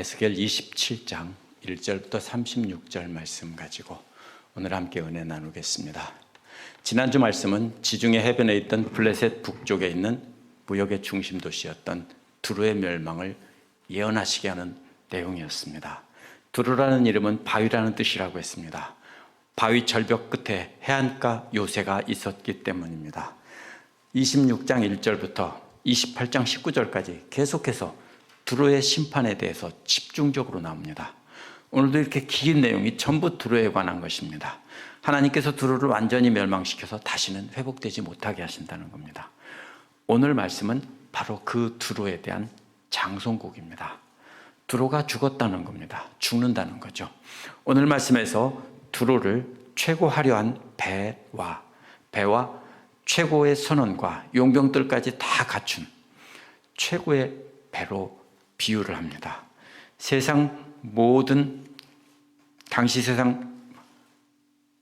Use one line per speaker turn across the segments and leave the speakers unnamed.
에스겔 27장 1절부터 36절 말씀 가지고 오늘 함께 은혜 나누겠습니다. 지난주 말씀은 지중해 해변에 있던 블레셋 북쪽에 있는 무역의 중심 도시였던 두로의 멸망을 예언하시게 하는 내용이었습니다. 두로라는 이름은 바위라는 뜻이라고 했습니다. 바위 절벽 끝에 해안가 요새가 있었기 때문입니다. 26장 1절부터 28장 19절까지 계속해서 두로의 심판에 대해서 집중적으로 나옵니다. 오늘도 이렇게 긴 내용이 전부 두로에 관한 것입니다. 하나님께서 두로를 완전히 멸망시켜서 다시는 회복되지 못하게 하신다는 겁니다. 오늘 말씀은 바로 그 두로에 대한 장송곡입니다. 두로가 죽었다는 겁니다. 죽는다는 거죠. 오늘 말씀에서 두로를 최고 화려한 배와 최고의 선원과 용병들까지 다 갖춘 최고의 배로 비유를 합니다. 당시 세상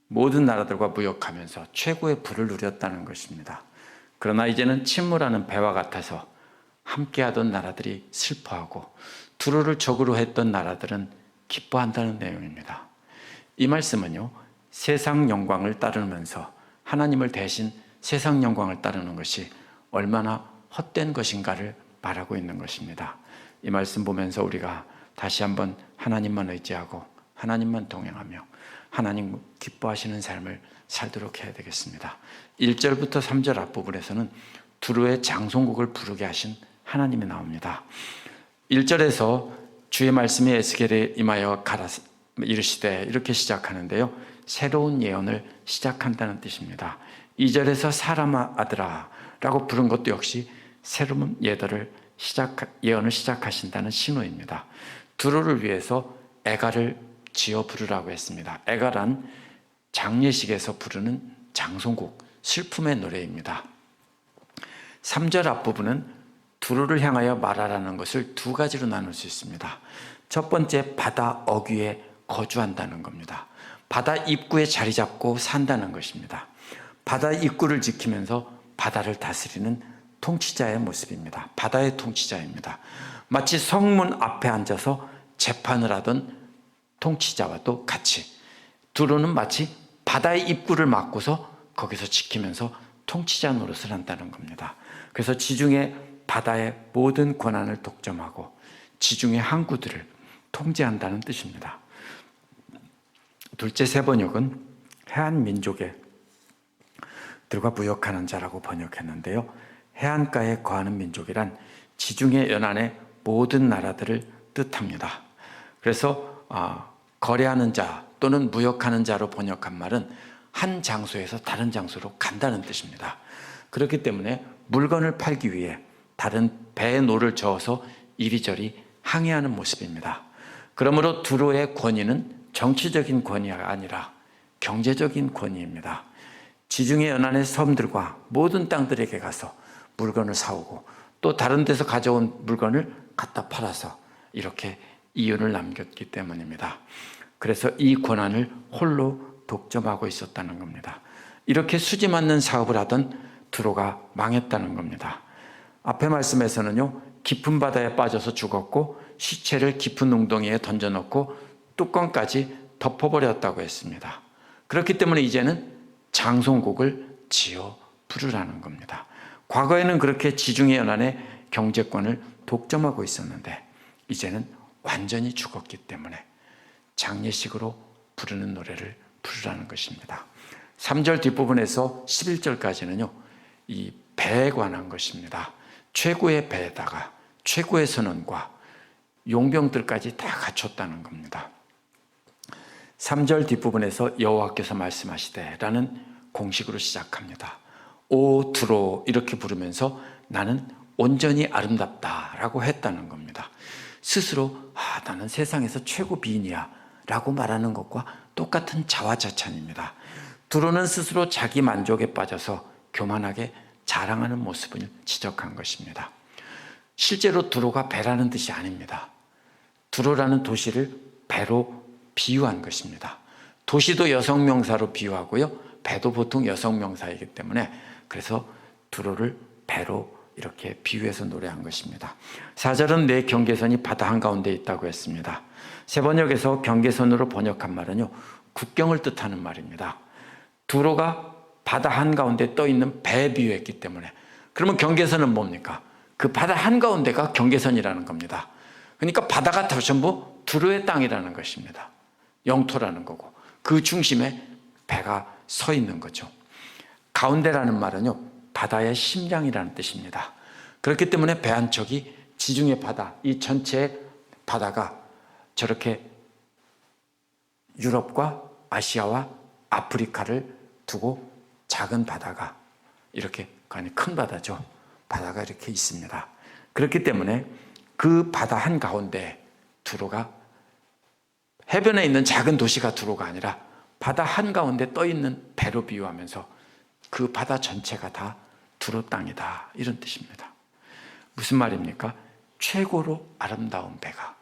모든 나라들과 무역하면서 최고의 부를 누렸다는 것입니다. 그러나 이제는 침몰하는 배와 같아서 함께하던 나라들이 슬퍼하고 두로를 적으로 했던 나라들은 기뻐한다는 내용입니다. 이 말씀은요, 세상 영광을 따르면서 하나님을 대신 세상 영광을 따르는 것이 얼마나 헛된 것인가를 말하고 있는 것입니다. 이 말씀 보면서 우리가 다시 한번 하나님만 의지하고 하나님만 동행하며 하나님 기뻐하시는 삶을 살도록 해야 되겠습니다. 1절부터 3절 앞부분에서는 두로의 장송곡을 부르게 하신 하나님이 나옵니다. 1절에서 주의 말씀이 에스겔에 임하여 이르시되 이렇게 시작하는데요, 새로운 예언을 시작한다는 뜻입니다. 2절에서 사람아 아들아 라고 부른 것도 역시 새로운 예언을 시작하신다는 신호입니다. 두로를 위해서 애가를 지어 부르라고 했습니다. 애가란 장례식에서 부르는 장송곡, 슬픔의 노래입니다. 3절 앞부분은 두로를 향하여 말하라는 것을 두 가지로 나눌 수 있습니다. 첫 번째, 바다 어귀에 거주한다는 겁니다. 바다 입구에 자리 잡고 산다는 것입니다. 바다 입구를 지키면서 바다를 다스리는 통치자의 모습입니다. 바다의 통치자입니다. 마치 성문 앞에 앉아서 재판을 하던 통치자와도 같이 두로는 마치 바다의 입구를 막고서 거기서 지키면서 통치자 노릇을 한다는 겁니다. 그래서 지중해 바다의 모든 권한을 독점하고 지중해 항구들을 통제한다는 뜻입니다. 둘째 세 번역은 해안 민족의 들과 무역하는 자라고 번역했는데요, 해안가에 거하는 민족이란 지중해 연안의 모든 나라들을 뜻합니다. 그래서 거래하는 자 또는 무역하는 자로 번역한 말은 한 장소에서 다른 장소로 간다는 뜻입니다. 그렇기 때문에 물건을 팔기 위해 다른 배에 노를 저어서 이리저리 항해하는 모습입니다. 그러므로 두로의 권위는 정치적인 권위가 아니라 경제적인 권위입니다. 지중해 연안의 섬들과 모든 땅들에게 가서 물건을 사오고 또 다른 데서 가져온 물건을 갖다 팔아서 이렇게 이윤을 남겼기 때문입니다. 그래서 이 권한을 홀로 독점하고 있었다는 겁니다. 이렇게 수지 맞는 사업을 하던 두로가 망했다는 겁니다. 앞에 말씀에서는요, 깊은 바다에 빠져서 죽었고 시체를 깊은 웅덩이에 던져놓고 뚜껑까지 덮어버렸다고 했습니다. 그렇기 때문에 이제는 장송곡을 지어 부르라는 겁니다. 과거에는 그렇게 지중해 연안의 경제권을 독점하고 있었는데 이제는 완전히 죽었기 때문에 장례식으로 부르는 노래를 부르라는 것입니다. 3절 뒷부분에서 11절까지는요, 이 배에 관한 것입니다. 최고의 배에다가 최고의 선원과 용병들까지 다 갖췄다는 겁니다. 3절 뒷부분에서 여호와께서 말씀하시되 라는 공식으로 시작합니다. 오 두로 이렇게 부르면서 나는 온전히 아름답다 라고 했다는 겁니다. 스스로 나는 세상에서 최고 비인이야 라고 말하는 것과 똑같은 자화자찬입니다. 두로는 스스로 자기 만족에 빠져서 교만하게 자랑하는 모습을 지적한 것입니다. 실제로 두로가 배라는 뜻이 아닙니다. 두로라는 도시를 배로 비유한 것입니다. 도시도 여성명사로 비유하고요, 배도 보통 여성명사이기 때문에 그래서 두로를 배로 이렇게 비유해서 노래한 것입니다. 4절은 내 경계선이 바다 한가운데 있다고 했습니다. 세번역에서 경계선으로 번역한 말은요, 국경을 뜻하는 말입니다. 두로가 바다 한가운데 떠있는 배에 비유했기 때문에, 그러면 경계선은 뭡니까? 그 바다 한가운데가 경계선이라는 겁니다. 그러니까 바다가 다 전부 두로의 땅이라는 것입니다. 영토라는 거고, 그 중심에 배가 서 있는 거죠. 가운데라는 말은요, 바다의 심장이라는 뜻입니다. 그렇기 때문에 배 한 척이 지중해 바다, 이 전체 바다가 저렇게 유럽과 아시아와 아프리카를 두고 작은 바다가 이렇게, 아니 큰 바다죠. 바다가 이렇게 있습니다. 그렇기 때문에 그 바다 한가운데 두로가, 해변에 있는 작은 도시가 두로가 아니라 바다 한가운데 떠있는 배로 비유하면서 그 바다 전체가 다 두로 땅이다, 이런 뜻입니다. 무슨 말입니까? 최고로 아름다운 배가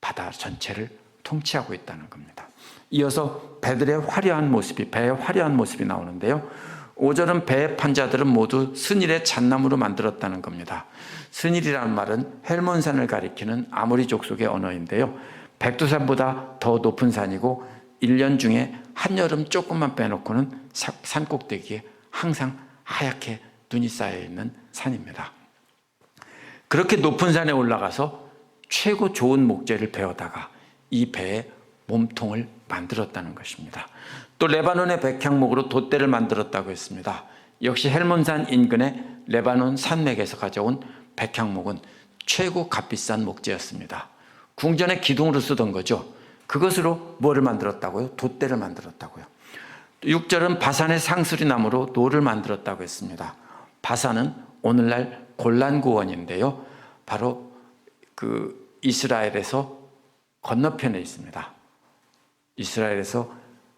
바다 전체를 통치하고 있다는 겁니다. 이어서 배들의 화려한 모습이, 배의 화려한 모습이 나오는데요, 5절은 배의 판자들은 모두 스닐의 잣나무로 만들었다는 겁니다. 스닐이라는 말은 헬몬산을 가리키는 아모리 족속의 언어인데요, 백두산보다 더 높은 산이고 1년 중에 한여름 조금만 빼놓고는 산 꼭대기에 항상 하얗게 눈이 쌓여 있는 산입니다. 그렇게 높은 산에 올라가서 최고 좋은 목재를 베어다가 이 배의 몸통을 만들었다는 것입니다. 또 레바논의 백향목으로 돛대를 만들었다고 했습니다. 역시 헬몬산 인근의 레바논 산맥에서 가져온 백향목은 최고 값비싼 목재였습니다. 궁전의 기둥으로 쓰던 거죠. 그것으로 뭐를 만들었다고요? 돛대를 만들었다고요. 6절은 바산의 상수리 나무로 노를 만들었다고 했습니다. 바산은 오늘날 골란고원인데요, 바로 그 이스라엘에서 건너편에 있습니다. 이스라엘에서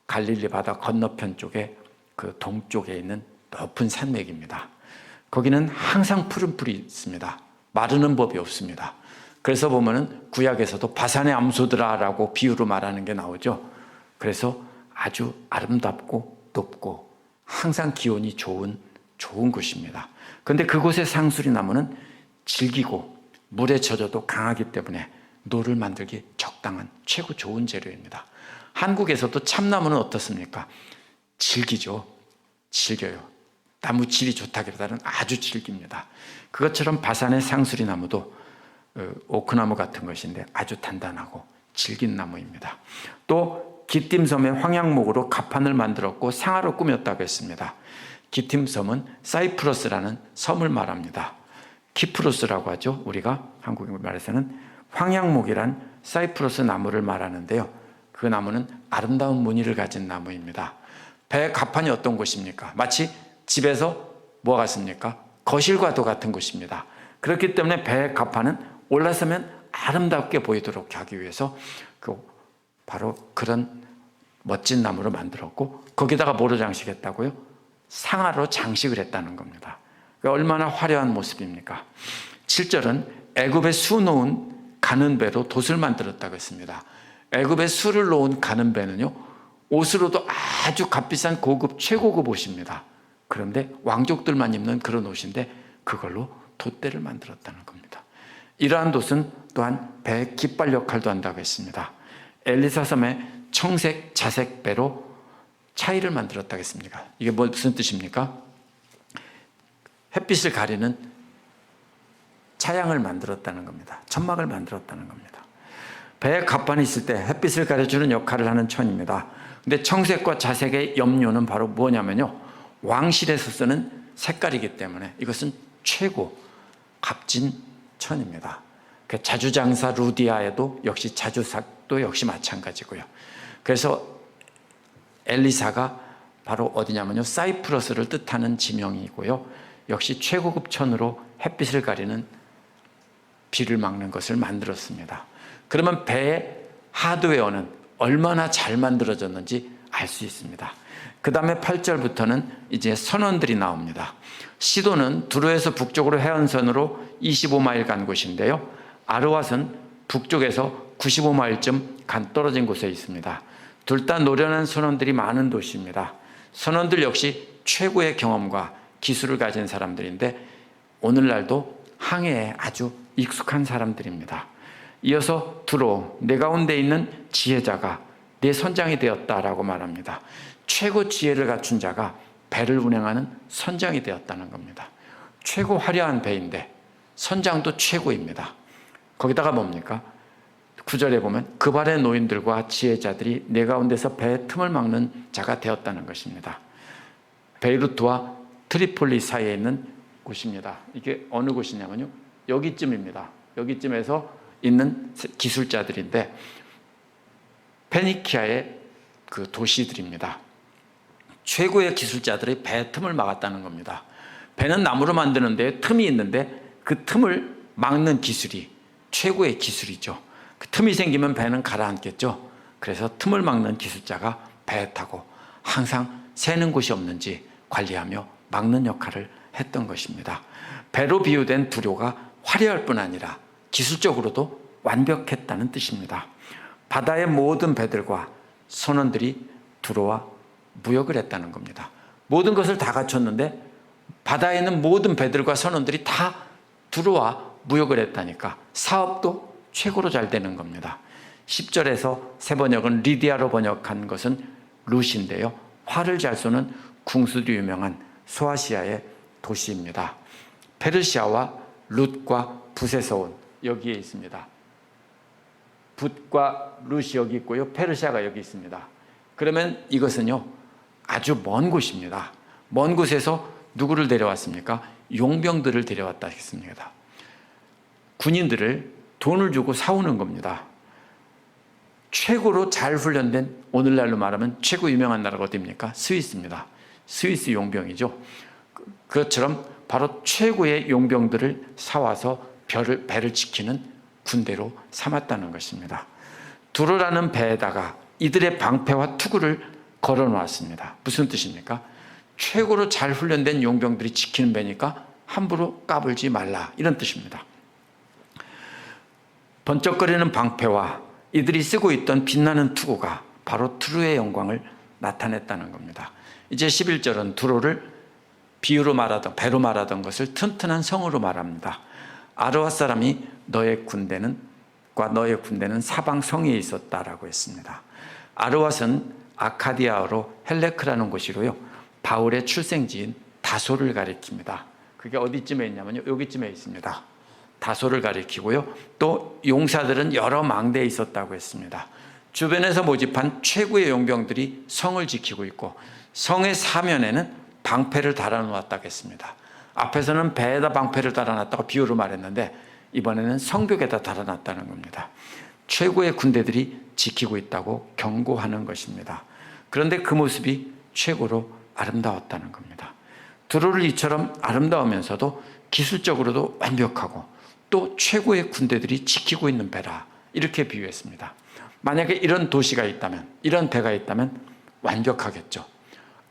갈릴리 바다 건너편 쪽에, 그 동쪽에 있는 높은 산맥입니다. 거기는 항상 푸른 풀이 있습니다. 마르는 법이 없습니다. 그래서 보면은 구약에서도 바산의 암소들아라고 비유로 말하는 게 나오죠. 그래서 아주 아름답고 높고 항상 기온이 좋은 곳입니다. 그런데 그곳의 상수리 나무는 질기고 물에 젖어도 강하기 때문에 노를 만들기 적당한 최고 좋은 재료입니다. 한국에서도 참나무는 어떻습니까? 질기죠. 질겨요. 나무 질이 좋다기보다는 아주 질깁니다. 그것처럼 바산의 상수리 나무도 오크나무 같은 것인데 아주 단단하고 질긴 나무입니다. 또 기띔섬의 황양목으로 가판을 만들었고 상아로 꾸몄다고 했습니다. 기띔섬은 사이프러스라는 섬을 말합니다. 키프로스라고 하죠. 우리가 한국 말에서는 황양목이란 사이프러스 나무를 말하는데요, 그 나무는 아름다운 무늬를 가진 나무입니다. 배의 가판이 어떤 곳입니까? 마치 집에서 뭐가 같습니까? 거실과도 같은 곳입니다. 그렇기 때문에 배의 가판은 올라서면 아름답게 보이도록 하기 위해서 바로 그런 멋진 나무로 만들었고, 거기다가 뭐로 장식했다고요? 상아로 장식을 했다는 겁니다. 얼마나 화려한 모습입니까? 7절은 애굽에 수 놓은 가는 배로 돛을 만들었다고 했습니다. 애굽에 수를 놓은 가는 배는요, 옷으로도 아주 값비싼 고급 최고급 옷입니다. 그런데 왕족들만 입는 그런 옷인데 그걸로 돛대를 만들었다는 겁니다. 이러한 돛은 또한 배의 깃발 역할도 한다고 했습니다. 엘리사 섬의 청색 자색 배로 차이를 만들었다고 했습니다. 이게 무슨 뜻입니까? 햇빛을 가리는 차양을 만들었다는 겁니다. 천막을 만들었다는 겁니다. 배에 갑판이 있을 때 햇빛을 가려주는 역할을 하는 천입니다. 근데 청색과 자색의 염료는 바로 뭐냐면요, 왕실에서 쓰는 색깔이기 때문에 이것은 최고 값진 천입니다. 자주장사 루디아에도 역시 자주삭도 역시 마찬가지고요. 그래서 엘리사가 바로 어디냐면요, 사이프러스를 뜻하는 지명이고요, 역시 최고급 천으로 햇빛을 가리는 비를 막는 것을 만들었습니다. 그러면 배의 하드웨어는 얼마나 잘 만들어졌는지 알 수 있습니다. 그 다음에 8절부터는 이제 선원들이 나옵니다. 시도는 두로에서 북쪽으로 해안선으로 25마일 간 곳인데요, 아르왓은 북쪽에서 95마일쯤 간 떨어진 곳에 있습니다. 둘 다 노련한 선원들이 많은 도시입니다. 선원들 역시 최고의 경험과 기술을 가진 사람들인데 오늘날도 항해에 아주 익숙한 사람들입니다. 이어서 두로, 내 가운데 있는 지혜자가 내 선장이 되었다라고 말합니다. 최고 지혜를 갖춘 자가 배를 운행하는 선장이 되었다는 겁니다. 최고 화려한 배인데 선장도 최고입니다. 거기다가 뭡니까? 9절에 보면 그 발의 노인들과 지혜자들이 내 가운데서 배의 틈을 막는 자가 되었다는 것입니다. 베이루트와 트리폴리 사이에 있는 곳입니다. 이게 어느 곳이냐면요, 여기쯤입니다. 여기쯤에서 있는 기술자들인데 페니키아의 그 도시들입니다. 최고의 기술자들이 배 틈을 막았다는 겁니다. 배는 나무로 만드는데 틈이 있는데 그 틈을 막는 기술이 최고의 기술이죠. 그 틈이 생기면 배는 가라앉겠죠. 그래서 틈을 막는 기술자가 배에 타고 항상 새는 곳이 없는지 관리하며 막는 역할을 했던 것입니다. 배로 비유된 두로가 화려할 뿐 아니라 기술적으로도 완벽했다는 뜻입니다. 바다의 모든 배들과 선원들이 두로와 무역을 했다는 겁니다. 모든 것을 다 갖췄는데 바다에 있는 모든 배들과 선원들이 다 두로와 무역을 했다니까 사업도 최고로 잘 되는 겁니다. 10절에서 세 번역은 리디아로 번역한 것은 룻인데요, 활을 잘 쏘는 궁수로 유명한 소아시아의 도시입니다. 페르시아와 룻과 붓에서 온, 여기에 있습니다. 붓과 룻이 여기 있고요, 페르시아가 여기 있습니다. 그러면 이것은요 아주 먼 곳입니다. 먼 곳에서 누구를 데려왔습니까? 용병들을 데려왔다 했습니다. 군인들을 돈을 주고 사오는 겁니다. 최고로 잘 훈련된, 오늘날로 말하면 최고 유명한 나라가 어디입니까? 스위스입니다. 스위스 용병이죠. 그것처럼 바로 최고의 용병들을 사와서 배를 지키는 군대로 삼았다는 것입니다. 두로라는 배에다가 이들의 방패와 투구를 걸어 놓았습니다. 무슨 뜻입니까? 최고로 잘 훈련된 용병들이 지키는 배니까 함부로 까불지 말라, 이런 뜻입니다. 번쩍거리는 방패와 이들이 쓰고 있던 빛나는 투구가 바로 두로의 영광을 나타냈다는 겁니다. 이제 11절은 두로를 비유로 말하던, 배로 말하던 것을 튼튼한 성으로 말합니다. 아르와 사람이 너의 군대는 사방 성에 있었다라고 했습니다. 아르왓은 아카디아어로 헬레크라는 곳이로요, 바울의 출생지인 다소를 가리킵니다. 그게 어디쯤에 있냐면요, 여기쯤에 있습니다. 다소를 가리키고요, 또 용사들은 여러 망대에 있었다고 했습니다. 주변에서 모집한 최고의 용병들이 성을 지키고 있고 성의 사면에는 방패를 달아놓았다고 했습니다. 앞에서는 배에다 방패를 달아놨다고 비유로 말했는데 이번에는 성벽에다 달아놨다는 겁니다. 최고의 군대들이 지키고 있다고 경고하는 것입니다. 그런데 그 모습이 최고로 아름다웠다는 겁니다. 두로를 이처럼 아름다우면서도 기술적으로도 완벽하고 또 최고의 군대들이 지키고 있는 배라, 이렇게 비유했습니다. 만약에 이런 도시가 있다면, 이런 배가 있다면 완벽하겠죠.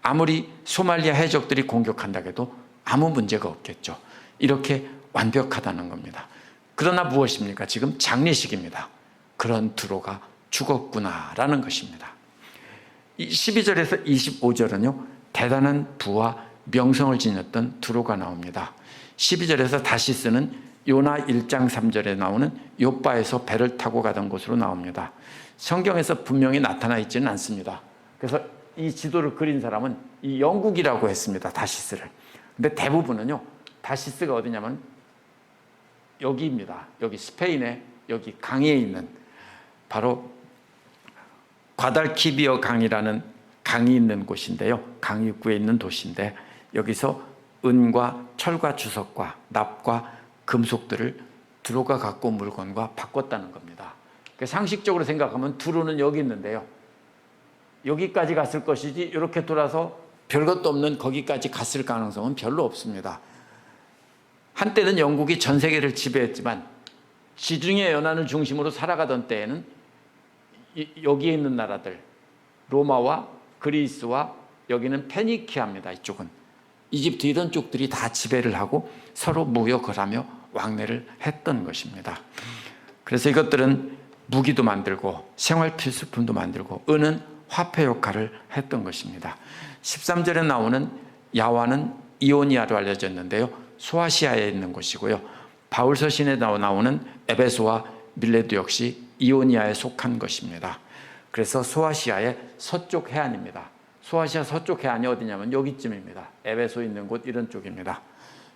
아무리 소말리아 해적들이 공격한다고 해도 아무 문제가 없겠죠. 이렇게 완벽하다는 겁니다. 그러나 무엇입니까? 지금 장례식입니다. 그런 두로가 죽었구나라는 것입니다. 12절에서 25절은요 대단한 부와 명성을 지녔던 두로가 나옵니다. 12절에서 다시 쓰는 요나 1장 3절에 나오는 욥바에서 배를 타고 가던 곳으로 나옵니다. 성경에서 분명히 나타나 있지는 않습니다. 그래서 이 지도를 그린 사람은 이 영국이라고 했습니다. 다시스를. 근데 대부분은요 다시스가 어디냐면 여기입니다. 여기 스페인의 여기 강에 있는 바로 과달키비어 강이라는 강이 있는 곳인데요. 강 입구에 있는 도시인데 여기서 은과 철과 주석과 납과 금속들을 두로가 갖고 온 물건과 바꿨다는 겁니다. 상식적으로 생각하면 두로는 여기 있는데요. 여기까지 갔을 것이지 이렇게 돌아서 별것도 없는 거기까지 갔을 가능성은 별로 없습니다. 한때는 영국이 전 세계를 지배했지만 지중해 연안을 중심으로 살아가던 때에는 여기에 있는 나라들 로마와 그리스와 여기는 페니키아입니다. 이쪽은 이집트 이런 쪽들이 다 지배를 하고 서로 무역을 하며 왕래를 했던 것입니다. 그래서 이것들은 무기도 만들고 생활 필수품도 만들고 은은 화폐 역할을 했던 것입니다. 13절에 나오는 야와는 이오니아로 알려져 있는데요. 소아시아에 있는 곳이고요. 바울 서신에 나오는 에베소와 밀레도 역시 이오니아에 속한 것입니다. 그래서 소아시아의 서쪽 해안입니다. 소아시아 서쪽 해안이 어디냐면 여기쯤입니다. 에베소 있는 곳 이런 쪽입니다.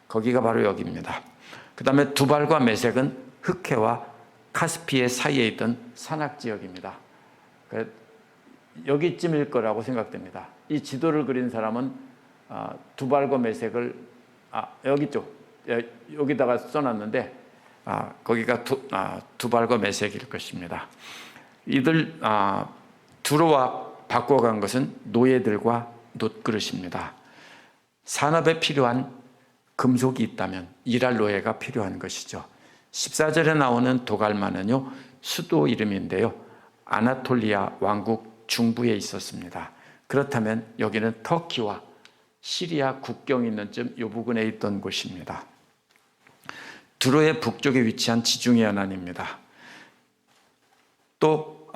거기가 바로 여기입니다. 그 다음에 두발과 메색은 흑해와 카스피해 사이에 있던 산악지역입니다. 여기쯤일 거라고 생각됩니다. 이 지도를 그린 사람은 두발과 메색을 여기다가 써놨는데 거기가 두발과 메색일 것입니다. 이들 두로와 바꿔간 것은 노예들과 놋그릇입니다. 산업에 필요한 금속이 있다면 일할 노예가 필요한 것이죠. 14절에 나오는 도갈마는요, 수도 이름인데요, 아나톨리아 왕국 중부에 있었습니다. 그렇다면 여기는 터키와 시리아 국경이 있는 이 부근에 있던 곳입니다. 두로의 북쪽에 위치한 지중해 연안입니다. 또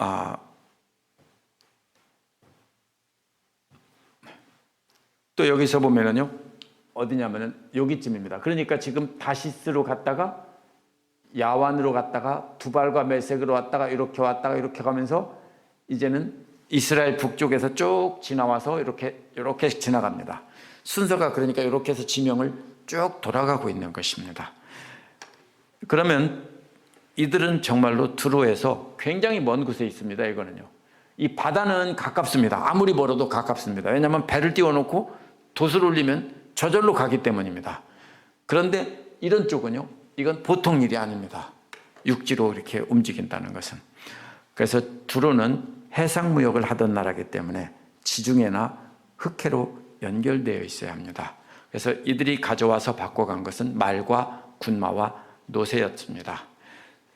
여기서 보면은요, 어디냐면은 여기쯤입니다. 그러니까 지금 다시스로 갔다가 야완으로 갔다가 두발과 메색으로 왔다가 이렇게 가면서 이제는 이스라엘 북쪽에서 쭉 지나와서 이렇게 지나갑니다. 순서가 그러니까 이렇게 해서 지명을 쭉 돌아가고 있는 것입니다. 그러면 이들은 정말로 두로에서 굉장히 먼 곳에 있습니다. 이거는요. 이 바다는 가깝습니다. 아무리 멀어도 가깝습니다. 왜냐하면 배를 띄워놓고 돛을 올리면 저절로 가기 때문입니다. 그런데 이런 쪽은요, 이건 보통 일이 아닙니다. 육지로 이렇게 움직인다는 것은. 그래서 두로는 해상무역을 하던 나라이기 때문에 지중해나 흑해로 연결되어 있어야 합니다. 그래서 이들이 가져와서 바꿔간 것은 말과 군마와 노새였습니다.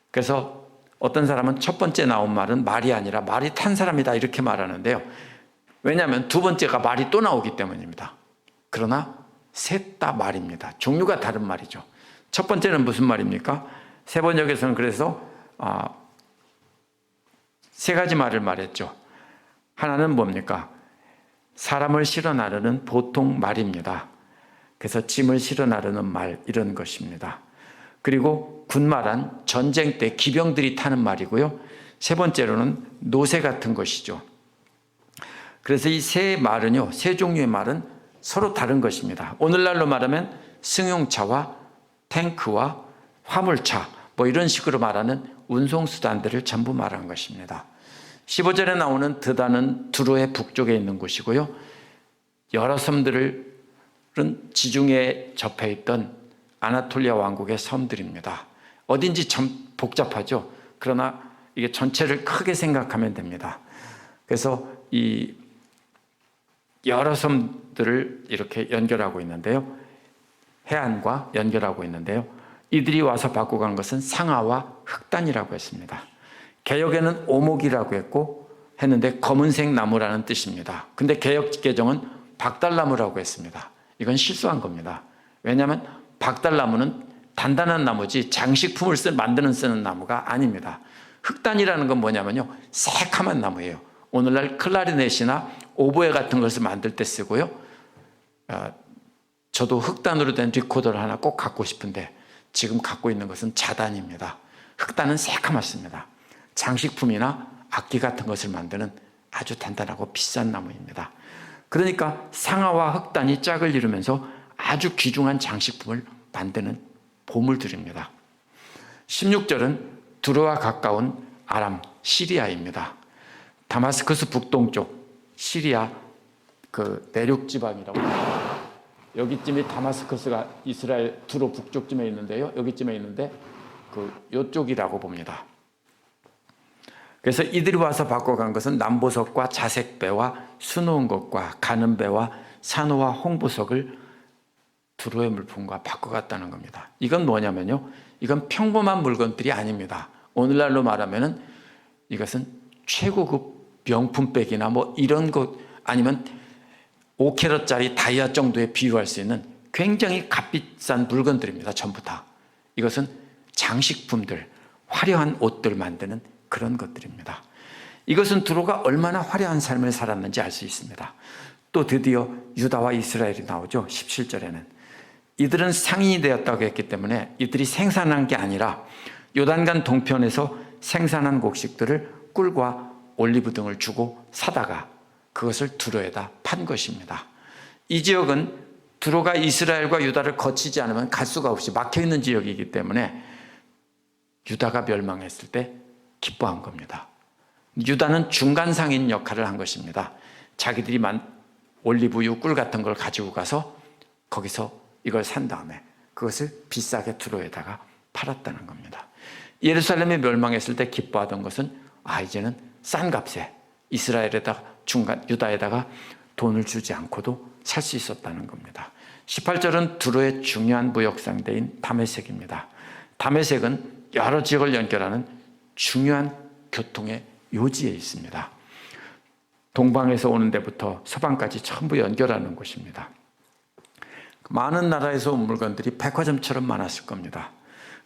그래서 어떤 사람은 첫 번째 나온 말은 말이 아니라 말이 탄 사람이다 이렇게 말하는데요. 왜냐하면 두 번째가 말이 또 나오기 때문입니다. 그러나 셋 다 말입니다. 종류가 다른 말이죠. 첫 번째는 무슨 말입니까? 세번역에서는 그래서 세 가지 말을 말했죠. 하나는 뭡니까? 사람을 실어 나르는 보통 말입니다. 그래서 짐을 실어 나르는 말 이런 것입니다. 그리고 군말은 전쟁 때 기병들이 타는 말이고요. 세 번째로는 노새 같은 것이죠. 그래서 이 세 말은요, 세 종류의 말은 서로 다른 것입니다. 오늘날로 말하면 승용차와 탱크와 화물차 뭐 이런 식으로 말하는 운송수단들을 전부 말한 것입니다. 15절에 나오는 드다는 두로의 북쪽에 있는 곳이고요. 여러 섬들은 지중해에 접해 있던 아나톨리아 왕국의 섬들입니다. 어딘지 참 복잡하죠. 그러나 이게 전체를 크게 생각하면 됩니다. 그래서 이 여러 섬들을 이렇게 연결하고 있는데요. 해안과 연결하고 있는데요. 이들이 와서 바꿔간 것은 상아와 흑단이라고 했습니다. 개역에는 오목이라고 했는데 검은색 나무라는 뜻입니다. 근데 개역 개정은 박달나무라고 했습니다. 이건 실수한 겁니다. 왜냐하면 박달나무는 단단한 나무지 장식품을 쓰는 나무가 아닙니다. 흑단이라는 건 뭐냐면요, 새카만 나무예요. 오늘날 클라리넷이나 오보에 같은 것을 만들 때 쓰고요. 저도 흑단으로 된 리코더를 하나 꼭 갖고 싶은데 지금 갖고 있는 것은 자단입니다. 흑단은 새카맣습니다. 장식품이나 악기 같은 것을 만드는 아주 단단하고 비싼 나무입니다. 그러니까 상아와 흑단이 짝을 이루면서 아주 귀중한 장식품을 만드는 보물들입니다. 16절은 두로와 가까운 아람, 시리아입니다. 다마스커스 북동쪽 시리아 그 내륙 지방이라고 합니다. 여기쯤이 다마스커스가 이스라엘 두로 북쪽쯤에 있는데요. 여기쯤에 있는데 이쪽이라고 봅니다. 그래서 이들이 와서 바꿔간 것은 남보석과 자색배와 수놓은 것과 가는 배와 산호와 홍보석을 두로의 물품과 바꿔갔다는 겁니다. 이건 뭐냐면요, 이건 평범한 물건들이 아닙니다. 오늘날로 말하면은 이것은 최고급 명품백이나 뭐 이런 것 아니면 5캐럿짜리 다이아 정도에 비유할 수 있는 굉장히 값비싼 물건들입니다. 전부 다. 이것은 장식품들, 화려한 옷들 만드는 그런 것들입니다. 이것은 두로가 얼마나 화려한 삶을 살았는지 알 수 있습니다. 또 드디어 유다와 이스라엘이 나오죠. 17절에는 이들은 상인이 되었다고 했기 때문에 이들이 생산한 게 아니라 요단강 동편에서 생산한 곡식들을 꿀과 올리브 등을 주고 사다가 그것을 두로에다 판 것입니다. 이 지역은 두로가 이스라엘과 유다를 거치지 않으면 갈 수가 없이 막혀있는 지역이기 때문에 유다가 멸망했을 때 기뻐한 겁니다. 유다는 중간상인 역할을 한 것입니다. 자기들이 올리브유 꿀 같은 걸 가지고 가서 거기서 이걸 산 다음에 그것을 비싸게 두로에다가 팔았다는 겁니다. 예루살렘이 멸망했을 때 기뻐하던 것은 이제는 싼 값에 이스라엘에다가 유다에다가 돈을 주지 않고도 살 수 있었다는 겁니다. 18절은 두로의 중요한 무역상대인 다메섹입니다. 다메섹은 여러 지역을 연결하는 중요한 교통의 요지에 있습니다. 동방에서 오는 데부터 서방까지 전부 연결하는 곳입니다. 많은 나라에서 온 물건들이 백화점처럼 많았을 겁니다.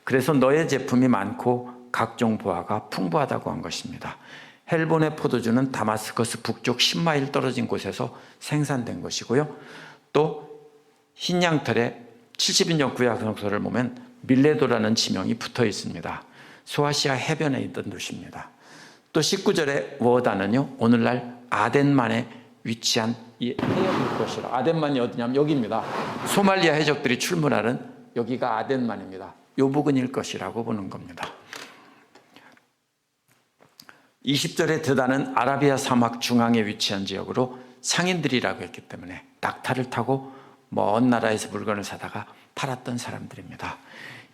그래서 너의 제품이 많고 각종 보화가 풍부하다고 한 것입니다. 헬본의 포도주는 다마스커스 북쪽 10마일 떨어진 곳에서 생산된 것이고요. 또 흰양털에 70인용 구약성서를 보면 밀레도라는 지명이 붙어 있습니다. 소아시아 해변에 있던 도시입니다. 또 19절의 워다는요, 오늘날 아덴만에 위치한 이 해역일 것이라. 아덴만이 어디냐면 여기입니다. 소말리아 해적들이 출몰하는 여기가 아덴만입니다. 요 부근일 것이라고 보는 겁니다. 20절의 드다는 아라비아 사막 중앙에 위치한 지역으로 상인들이라고 했기 때문에 낙타를 타고 먼 나라에서 물건을 사다가 팔았던 사람들입니다.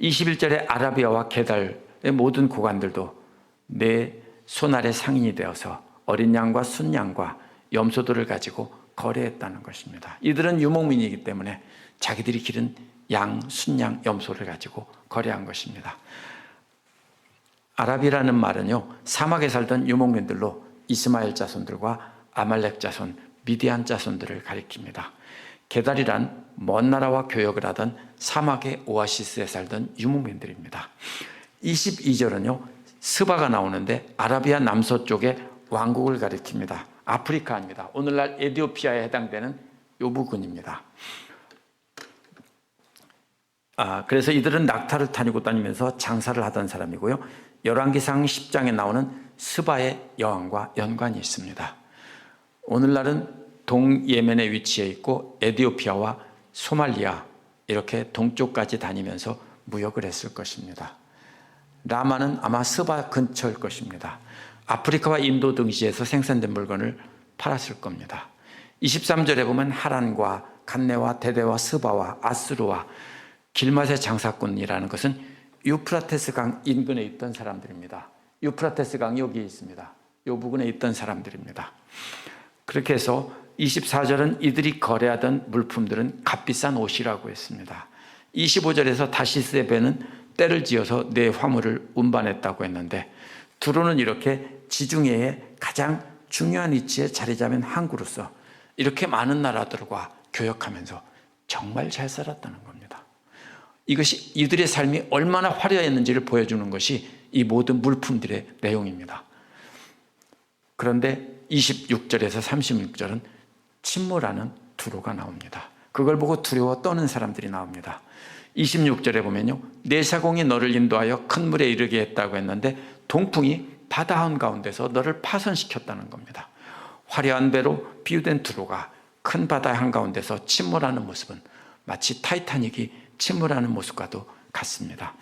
21절의 아라비아와 게달의 모든 고관들도 내 손아래 상인이 되어서 어린 양과 순양과 염소들을 가지고 거래했다는 것입니다. 이들은 유목민이기 때문에 자기들이 기른 양, 순양, 염소를 가지고 거래한 것입니다. 아랍이라는 말은요, 사막에 살던 유목민들로 이스마엘 자손들과 아말렉 자손, 미디안 자손들을 가리킵니다. 게달이란 먼 나라와 교역을 하던 사막의 오아시스에 살던 유목민들입니다. 22절은요, 스바가 나오는데 아라비아 남서쪽의 왕국을 가리킵니다. 아프리카입니다. 오늘날 에티오피아에 해당되는 요 부근입니다. 그래서 이들은 낙타를 타고 다니면서 장사를 하던 사람이고요. 열왕기상 10장에 나오는 스바의 여왕과 연관이 있습니다. 오늘날은 동예멘에 위치해 있고 에티오피아와 소말리아 이렇게 동쪽까지 다니면서 무역을 했을 것입니다. 라마는 아마 스바 근처일 것입니다. 아프리카와 인도 등지에서 생산된 물건을 팔았을 겁니다. 23절에 보면 하란과 간네와 데데와 스바와 아스루와 길맛의 장사꾼이라는 것은 유프라테스 강 인근에 있던 사람들입니다. 유프라테스 강이 여기 있습니다. 이 부근에 있던 사람들입니다. 그렇게 해서 24절은 이들이 거래하던 물품들은 값비싼 옷이라고 했습니다. 25절에서 다시스의 배는 때를 지어서 내 화물을 운반했다고 했는데 두로는 이렇게 지중해의 가장 중요한 위치에 자리 잡은 항구로서 이렇게 많은 나라들과 교역하면서 정말 잘 살았다는 겁니다. 이것이 이들의 삶이 얼마나 화려했는지를 보여주는 것이 이 모든 물품들의 내용입니다. 그런데 26절에서 36절은 침몰하는 두로가 나옵니다. 그걸 보고 두려워 떠는 사람들이 나옵니다. 26절에 보면요, 내 사공이 너를 인도하여 큰 물에 이르게 했다고 했는데 동풍이 바다 한가운데서 너를 파손시켰다는 겁니다. 화려한 배로 비유된 두로가 큰 바다 한가운데서 침몰하는 모습은 마치 타이타닉이 침몰하는 모습과도 같습니다.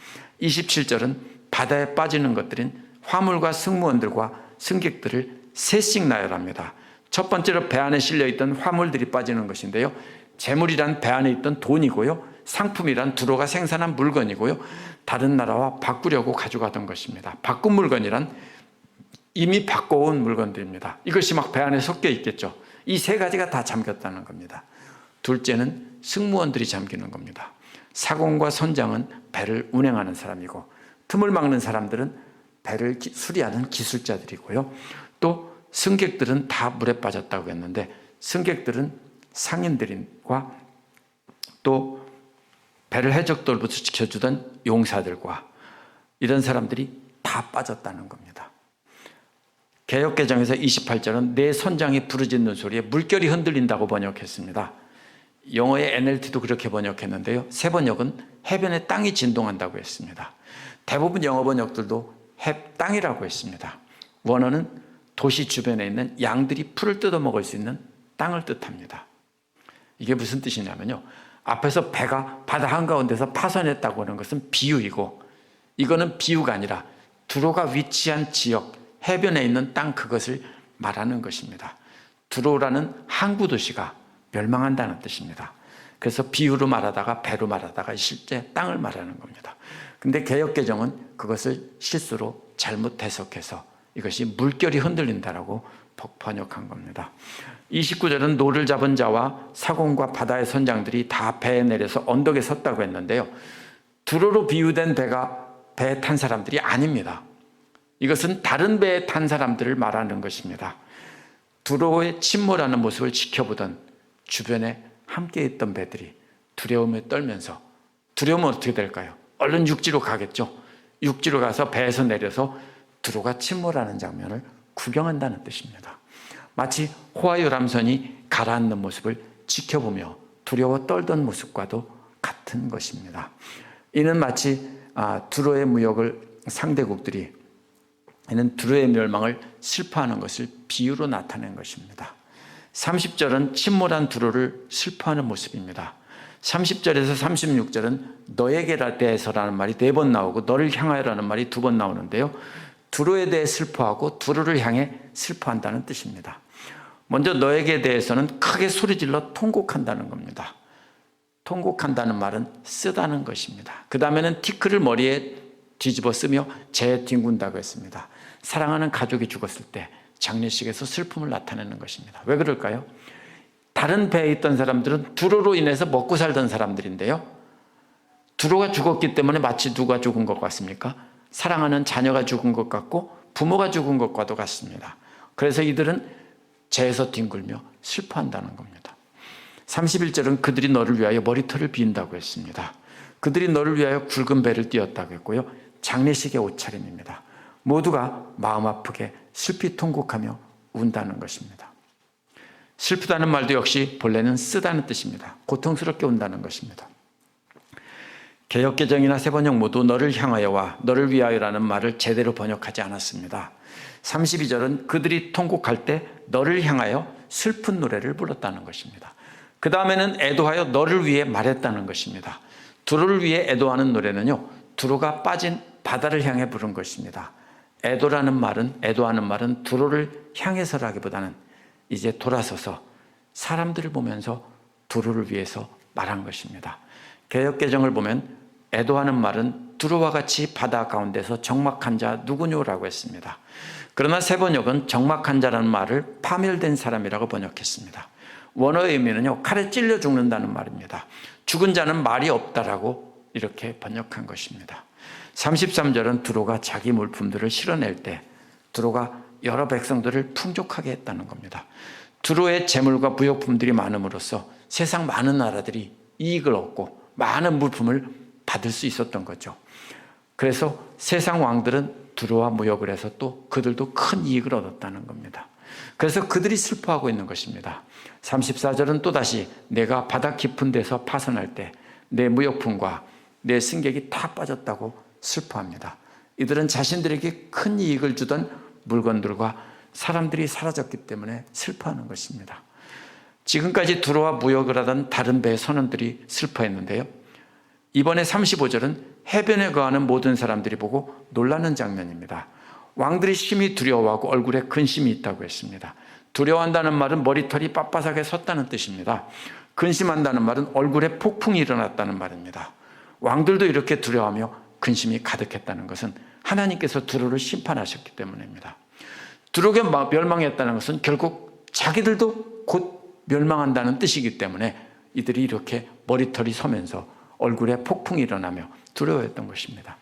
27절은 바다에 빠지는 것들인 화물과 승무원들과 승객들을 셋씩 나열합니다. 첫 번째로 배 안에 실려있던 화물들이 빠지는 것인데요, 재물이란 배 안에 있던 돈이고요, 상품이란 두로가 생산한 물건이고요, 다른 나라와 바꾸려고 가져가던 것입니다. 바꾼 물건이란 이미 바꿔온 물건들입니다. 이것이 막 배 안에 섞여 있겠죠. 이 세 가지가 다 잠겼다는 겁니다. 둘째는 승무원들이 잠기는 겁니다. 사공과 선장은 배를 운행하는 사람이고 틈을 막는 사람들은 배를 수리하는 기술자들이고요. 또 승객들은 다 물에 빠졌다고 했는데 승객들은 상인들과 또 배를 해적들부터 지켜주던 용사들과 이런 사람들이 다 빠졌다는 겁니다. 개역개정에서 28절은 내 선장이 부르짖는 소리에 물결이 흔들린다고 번역했습니다. 영어의 NLT도 그렇게 번역했는데요. 새 번역은 해변에 땅이 진동한다고 했습니다. 대부분 영어 번역들도 땅이라고 했습니다. 원어는 도시 주변에 있는 양들이 풀을 뜯어먹을 수 있는 땅을 뜻합니다. 이게 무슨 뜻이냐면요, 앞에서 배가 바다 한가운데서 파손했다고 하는 것은 비유이고, 이거는 비유가 아니라 두로가 위치한 지역, 해변에 있는 땅, 그것을 말하는 것입니다. 두로라는 항구 도시가 멸망한다는 뜻입니다. 그래서 비유로 말하다가 배로 말하다가 실제 땅을 말하는 겁니다. 근데 개역개정은 그것을 실수로 잘못 해석해서 이것이 물결이 흔들린다라고 번역한 겁니다. 29절은 노를 잡은 자와 사공과 바다의 선장들이 다 배에 내려서 언덕에 섰다고 했는데요, 두로로 비유된 배에 탄 사람들이 아닙니다. 이것은 다른 배에 탄 사람들을 말하는 것입니다. 두로의 침몰하는 모습을 지켜보던 주변에 함께 있던 배들이 두려움에 떨면서, 두려우면 어떻게 될까요? 얼른 육지로 가겠죠. 육지로 가서 배에서 내려서 두로가 침몰하는 장면을 구경한다는 뜻입니다. 마치 호화요람선이 가라앉는 모습을 지켜보며 두려워 떨던 모습과도 같은 것입니다. 이는 마치 두로의 무역을 상대국들이, 이는 두로의 멸망을 슬퍼하는 것을 비유로 나타낸 것입니다. 30절은 침몰한 두로를 슬퍼하는 모습입니다. 30절에서 36절은 너에게 대해서라는 말이 4번 나오고 너를 향하여라는 말이 2번 나오는데요, 두로에 대해 슬퍼하고 두로를 향해 슬퍼한다는 뜻입니다. 먼저 너에게 대해서는 크게 소리질러 통곡한다는 겁니다. 통곡한다는 말은 쓰다는 것입니다. 그 다음에는 티크를 머리에 뒤집어 쓰며 재뒹군다고 했습니다. 사랑하는 가족이 죽었을 때 장례식에서 슬픔을 나타내는 것입니다. 왜 그럴까요? 다른 배에 있던 사람들은 두로로 인해서 먹고 살던 사람들인데요, 두로가 죽었기 때문에 마치 누가 죽은 것 같습니까? 사랑하는 자녀가 죽은 것 같고 부모가 죽은 것과도 같습니다. 그래서 이들은 재에서 뒹굴며 슬퍼한다는 겁니다. 31절은 그들이 너를 위하여 머리털을 빈다고 했습니다. 그들이 너를 위하여 굵은 배를 띄었다고 했고요, 장례식의 옷차림입니다. 모두가 마음 아프게 슬피 통곡하며 운다는 것입니다. 슬프다는 말도 역시 본래는 쓰다는 뜻입니다. 고통스럽게 운다는 것입니다. 개역개정이나 새번역 모두 너를 향하여와 너를 위하여라는 말을 제대로 번역하지 않았습니다. 32절은 그들이 통곡할 때 너를 향하여 슬픈 노래를 불렀다는 것입니다. 그 다음에는 애도하여 너를 위해 말했다는 것입니다. 두로를 위해 애도하는 노래는요, 두로가 빠진 바다를 향해 부른 것입니다. 애도하는 말은 두로를 향해서라기보다는 이제 돌아서서 사람들을 보면서 두로를 위해서 말한 것입니다. 개역개정을 보면 애도하는 말은 두로와 같이 바다 가운데서 적막한 자 누구뇨라고 했습니다. 그러나 새번역은 적막한 자라는 말을 파멸된 사람이라고 번역했습니다. 원어의 의미는요, 칼에 찔려 죽는다는 말입니다. 죽은 자는 말이 없다라고 이렇게 번역한 것입니다. 33절은 두로가 자기 물품들을 실어낼 때 두로가 여러 백성들을 풍족하게 했다는 겁니다. 두로의 재물과 부역품들이 많음으로써 세상 많은 나라들이 이익을 얻고 많은 물품을 받을 수 있었던 거죠. 그래서 세상 왕들은 두로와 무역을 해서 또 그들도 큰 이익을 얻었다는 겁니다. 그래서 그들이 슬퍼하고 있는 것입니다. 34절은 또다시 내가 바다 깊은 데서 파손할 때 내 무역품과 내 승객이 다 빠졌다고 슬퍼합니다. 이들은 자신들에게 큰 이익을 주던 물건들과 사람들이 사라졌기 때문에 슬퍼하는 것입니다. 지금까지 두로와 무역을 하던 다른 배의 선원들이 슬퍼했는데요, 이번에 35절은 해변에 거하는 모든 사람들이 보고 놀라는 장면입니다. 왕들이 심히 두려워하고 얼굴에 근심이 있다고 했습니다. 두려워한다는 말은 머리털이 빳빳하게 섰다는 뜻입니다. 근심한다는 말은 얼굴에 폭풍이 일어났다는 말입니다. 왕들도 이렇게 두려워하며 근심이 가득했다는 것은 하나님께서 두로를 심판하셨기 때문입니다. 두로가 멸망했다는 것은 결국 자기들도 곧 멸망한다는 뜻이기 때문에 이들이 이렇게 머리털이 서면서 얼굴에 폭풍이 일어나며 두려워했던 것입니다.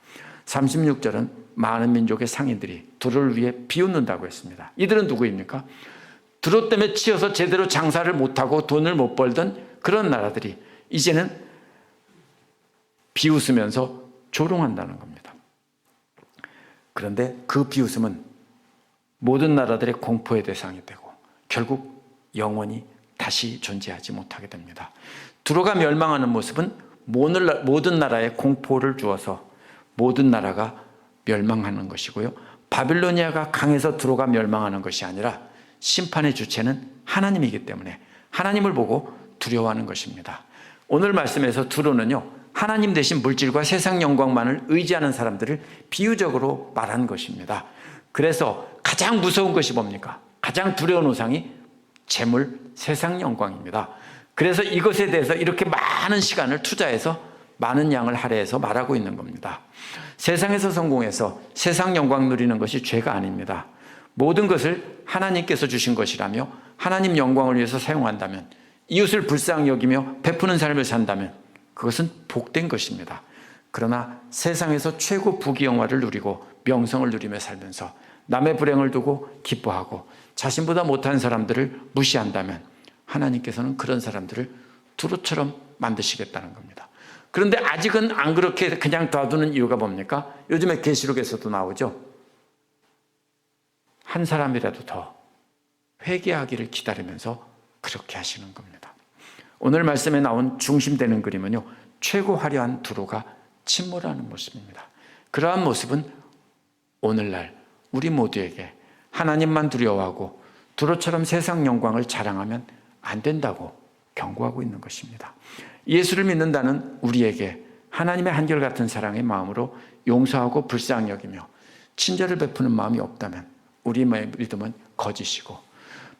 36절은 많은 민족의 상인들이 두로를 위해 비웃는다고 했습니다. 이들은 누구입니까? 두로 때문에 치여서 제대로 장사를 못하고 돈을 못 벌던 그런 나라들이 이제는 비웃으면서 조롱한다는 겁니다. 그런데 그 비웃음은 모든 나라들의 공포의 대상이 되고 결국 영원히 다시 존재하지 못하게 됩니다. 두로가 멸망하는 모습은 모든 나라에 공포를 주어서 모든 나라가 멸망하는 것이고요. 바빌로니아가 강해서 두로가 멸망하는 것이 아니라 심판의 주체는 하나님이기 때문에 하나님을 보고 두려워하는 것입니다. 오늘 말씀에서 두로는요, 하나님 대신 물질과 세상 영광만을 의지하는 사람들을 비유적으로 말한 것입니다. 그래서 가장 무서운 것이 뭡니까? 가장 두려운 우상이 재물, 세상 영광입니다. 그래서 이것에 대해서 이렇게 많은 시간을 투자해서 많은 양을 할애해서 말하고 있는 겁니다. 세상에서 성공해서 세상 영광 누리는 것이 죄가 아닙니다. 모든 것을 하나님께서 주신 것이라며 하나님 영광을 위해서 사용한다면, 이웃을 불쌍히 여기며 베푸는 삶을 산다면 그것은 복된 것입니다. 그러나 세상에서 최고 부귀영화를 누리고 명성을 누리며 살면서 남의 불행을 두고 기뻐하고 자신보다 못한 사람들을 무시한다면 하나님께서는 그런 사람들을 두로처럼 만드시겠다는 겁니다. 그런데 아직은 안 그렇게 그냥 놔두는 이유가 뭡니까? 요즘에 계시록에서도 나오죠. 한 사람이라도 더 회개하기를 기다리면서 그렇게 하시는 겁니다. 오늘 말씀에 나온 중심되는 그림은요, 최고 화려한 두로가 침몰하는 모습입니다. 그러한 모습은 오늘날 우리 모두에게 하나님만 두려워하고 두로처럼 세상 영광을 자랑하면 안 된다고 경고하고 있는 것입니다. 예수를 믿는다는 우리에게 하나님의 한결같은 사랑의 마음으로 용서하고 불쌍히 여기며 친절을 베푸는 마음이 없다면 우리의 믿음은 거짓이고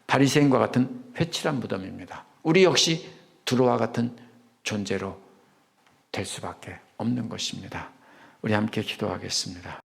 바리새인과 같은 회칠한 무덤입니다. 우리 역시 두로와 같은 존재로 될 수밖에 없는 것입니다. 우리 함께 기도하겠습니다.